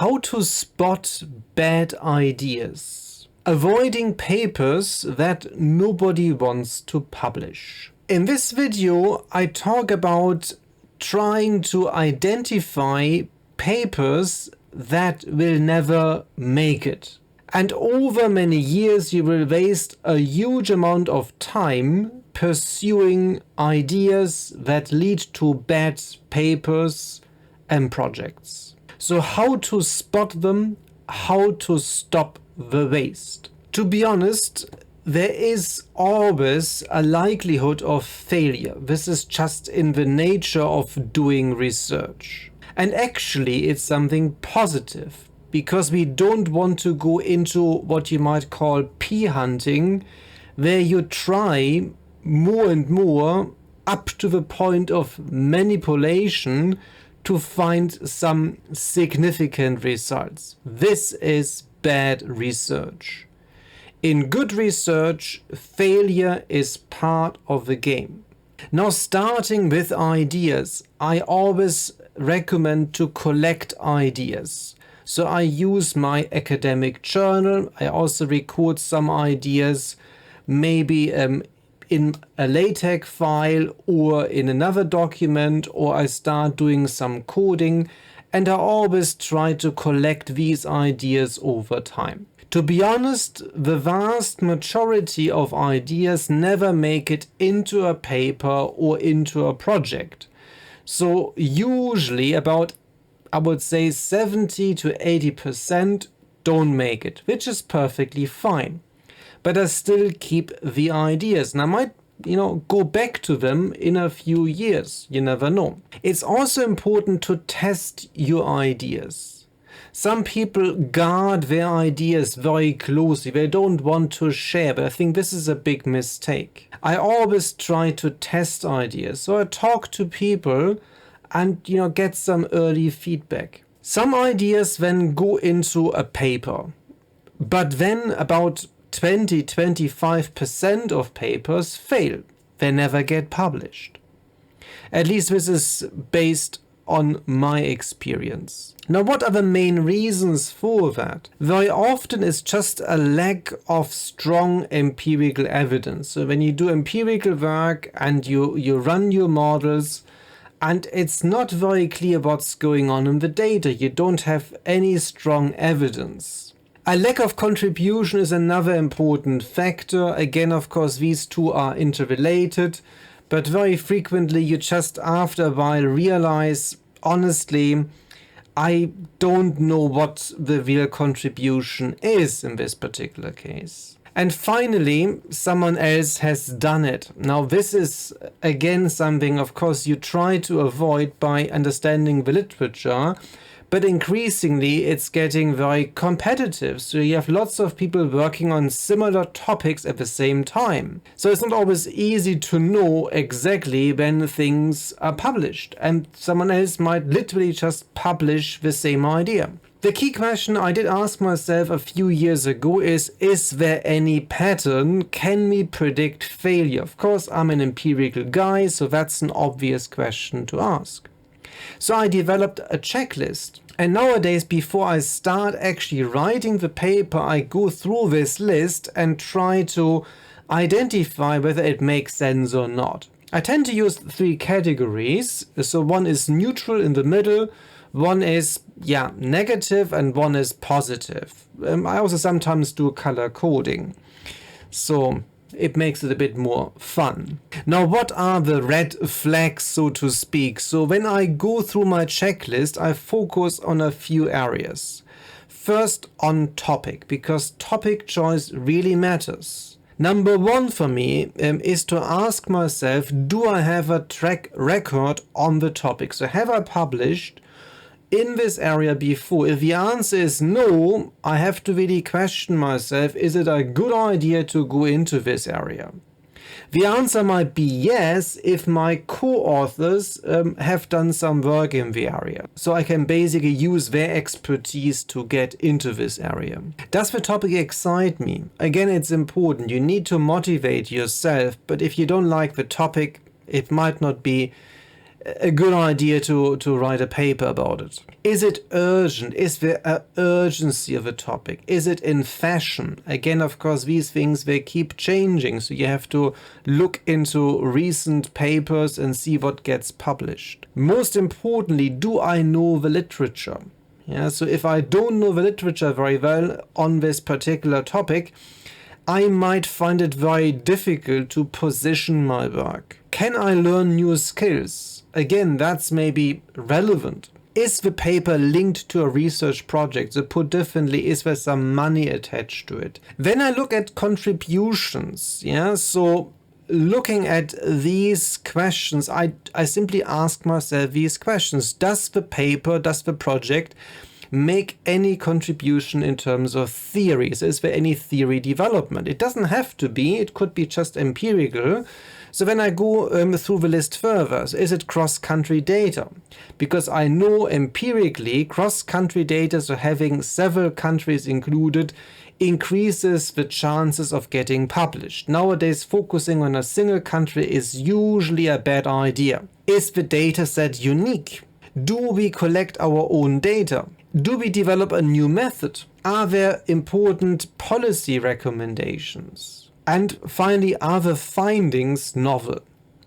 How to spot bad ideas. Avoiding papers that nobody wants to publish. In this video, I talk about trying to identify papers that will never make it. And over many years, you will waste a huge amount of time pursuing ideas that lead to bad papers and projects. So how to spot them, how to stop the waste. To be honest, there is always a likelihood of failure. This is just in the nature of doing research. And actually it's something positive, because we don't want to go into what you might call pea hunting, where you try more and more up to the point of manipulation to find some significant results. This is bad research. In good research, failure is part of the game. Now, starting with ideas, I always recommend to collect ideas. So I use my academic journal. I also record some ideas, maybe in a LaTeX file or in another document, or I start doing some coding, and I always try to collect these ideas over time. To be honest, the vast majority of ideas never make it into a paper or into a project. So usually about, I would say 70 to 80% don't make it, which is perfectly fine. But I still keep the ideas, and I might, go back to them in a few years. You never know. It's also important to test your ideas. Some people guard their ideas very closely. They don't want to share, but I think this is a big mistake. I always try to test ideas. So I talk to people and, get some early feedback. Some ideas then go into a paper, but then about 20-25% of papers fail. They never get published. At least this is based on my experience. Now, what are the main reasons for that? Very often it's just a lack of strong empirical evidence. So when you do empirical work and you run your models, and it's not very clear what's going on in the data, you don't have any strong evidence. A lack of contribution is another important factor. Again, of course, these two are interrelated, but very frequently you just after a while realize, honestly, I don't know what the real contribution is in this particular case. And finally, someone else has done it. Now, this is again something, of course, you try to avoid by understanding the literature. But increasingly, it's getting very competitive. So you have lots of people working on similar topics at the same time. So it's not always easy to know exactly when things are published. And someone else might literally just publish the same idea. The key question I did ask myself a few years ago is there any pattern? Can we predict failure? Of course, I'm an empirical guy, so that's an obvious question to ask. So I developed a checklist. And nowadays, before I start actually writing the paper, I go through this list and try to identify whether it makes sense or not. I tend to use 3 categories. So one is neutral in the middle, one is negative, and one is positive. I also sometimes do color coding. So it makes it a bit more fun. Now, what are the red flags, so to speak? So when I go through my checklist, I focus on a few areas. First, on topic, because topic choice really matters. Number 1 for me is to ask myself, do I have a track record on the topic? So have I published in this area before? If the answer is no, I have to really question myself, is it a good idea to go into this area? The answer might be yes if my co-authors have done some work in the area. So I can basically use their expertise to get into this area. Does the topic excite me? Again, it's important. You need to motivate yourself, but if you don't like the topic, it might not be a good idea to write a paper about it. Is it urgent? Is there an urgency of a topic? Is it in fashion? Again, of course, these things, they keep changing. So you have to look into recent papers and see what gets published. Most importantly, do I know the literature? Yeah, so if I don't know the literature very well on this particular topic, I might find it very difficult to position my work. Can I learn new skills? Again, that's maybe relevant. Is the paper linked to a research project? So put differently, is there some money attached to it? Then I look at contributions. Yeah, so looking at these questions, I simply ask myself these questions. Does the paper, does the project make any contribution in terms of theories? Is there any theory development? It doesn't have to be, it could be just empirical. So when I go through the list further, so is it cross-country data? Because I know empirically cross-country data, so having several countries included, increases the chances of getting published. Nowadays, focusing on a single country is usually a bad idea. Is the data set unique? Do we collect our own data? Do we develop a new method? Are there important policy recommendations? And finally, are the findings novel?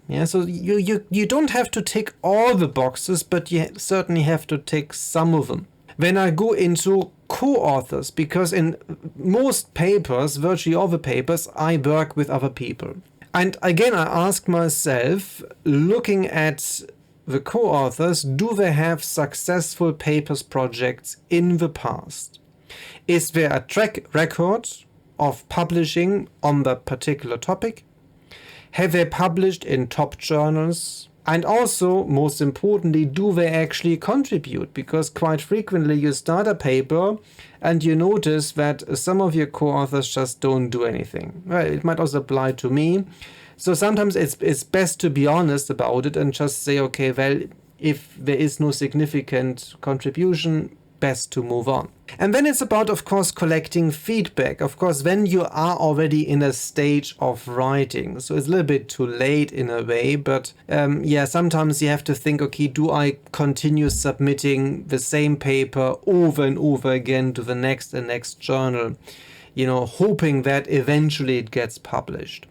Yeah, so you don't have to tick all the boxes, but you certainly have to tick some of them. When I go into co-authors, because in most papers, virtually all the papers, I work with other people. And again, I ask myself, looking at the co-authors, do they have successful papers projects in the past? Is there a track record of publishing on that particular topic? Have they published in top journals? And also, most importantly, do they actually contribute? Because quite frequently you start a paper and you notice that some of your co-authors just don't do anything. Well, it might also apply to me. So sometimes it's best to be honest about it and just say, okay, well, if there is no significant contribution, best to move on. And then it's about, of course, collecting feedback. Of course, when you are already in a stage of writing, so it's a little bit too late in a way, but sometimes you have to think, okay, do I continue submitting the same paper over and over again to the next and next journal, hoping that eventually it gets published.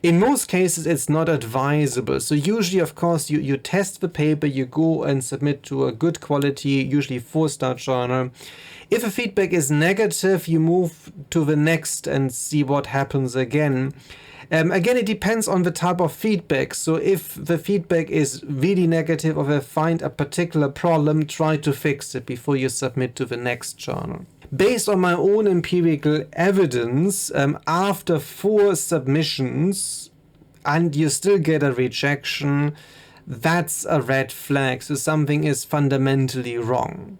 In most cases, it's not advisable. So usually, of course, you test the paper, you go and submit to a good quality, usually 4-star journal. If the feedback is negative, you move to the next and see what happens again. Again, it depends on the type of feedback. So if the feedback is really negative or they find a particular problem, try to fix it before you submit to the next journal. Based on my own empirical evidence, after 4 submissions and you still get a rejection, that's a red flag. So something is fundamentally wrong.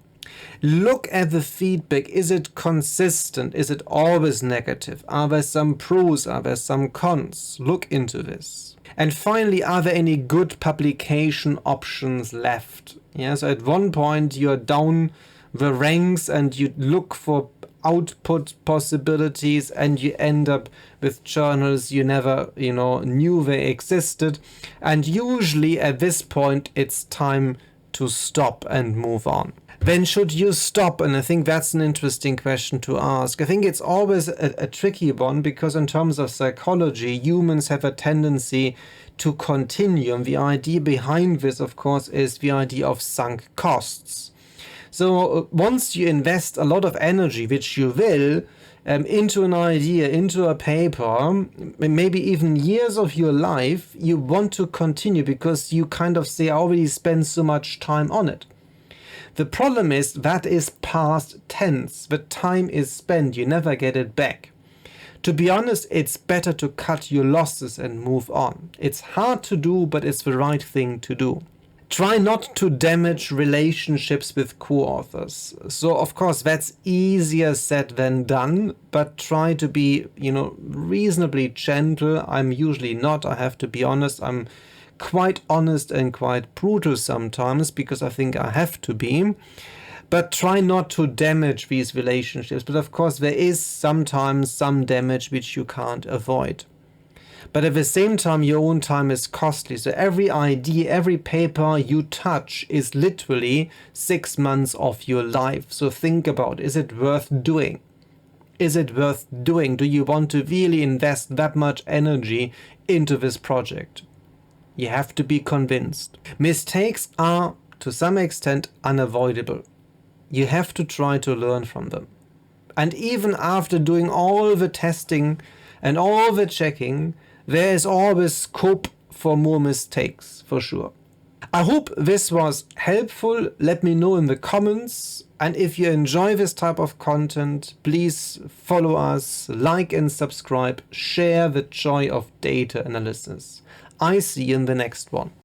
Look at the feedback. Is it consistent? Is it always negative? Are there some pros? Are there some cons? Look into this. And finally, are there any good publication options left? Yeah, so at one point you're down the ranks and you look for output possibilities and you end up with journals you never knew they existed, and usually at this point it's time to stop and move on. When should you stop? And I think that's an interesting question to ask. I think it's always a tricky one, because in terms of psychology, humans have a tendency to continue, and the idea behind this, of course, is the idea of sunk costs. So once you invest a lot of energy, which you will, into an idea, into a paper, maybe even years of your life, you want to continue because you kind of say, I already spent so much time on it. The problem is that is past tense. The time is spent. You never get it back. To be honest, it's better to cut your losses and move on. It's hard to do, but it's the right thing to do. Try not to damage relationships with co-authors. So, of course, that's easier said than done, but try to be, reasonably gentle. I'm usually not, I have to be honest. I'm quite honest and quite brutal sometimes because I think I have to be. But try not to damage these relationships. But of course, there is sometimes some damage which you can't avoid. But at the same time, your own time is costly. So every idea, every paper you touch is literally 6 months of your life. So think about, is it worth doing? Is it worth doing? Do you want to really invest that much energy into this project? You have to be convinced. Mistakes are, to some extent, unavoidable. You have to try to learn from them. And even after doing all the testing and all the checking, there is always scope for more mistakes, for sure. I hope this was helpful. Let me know in the comments. And if you enjoy this type of content, please follow us, like and subscribe, share the joy of data analysis. I see you in the next one.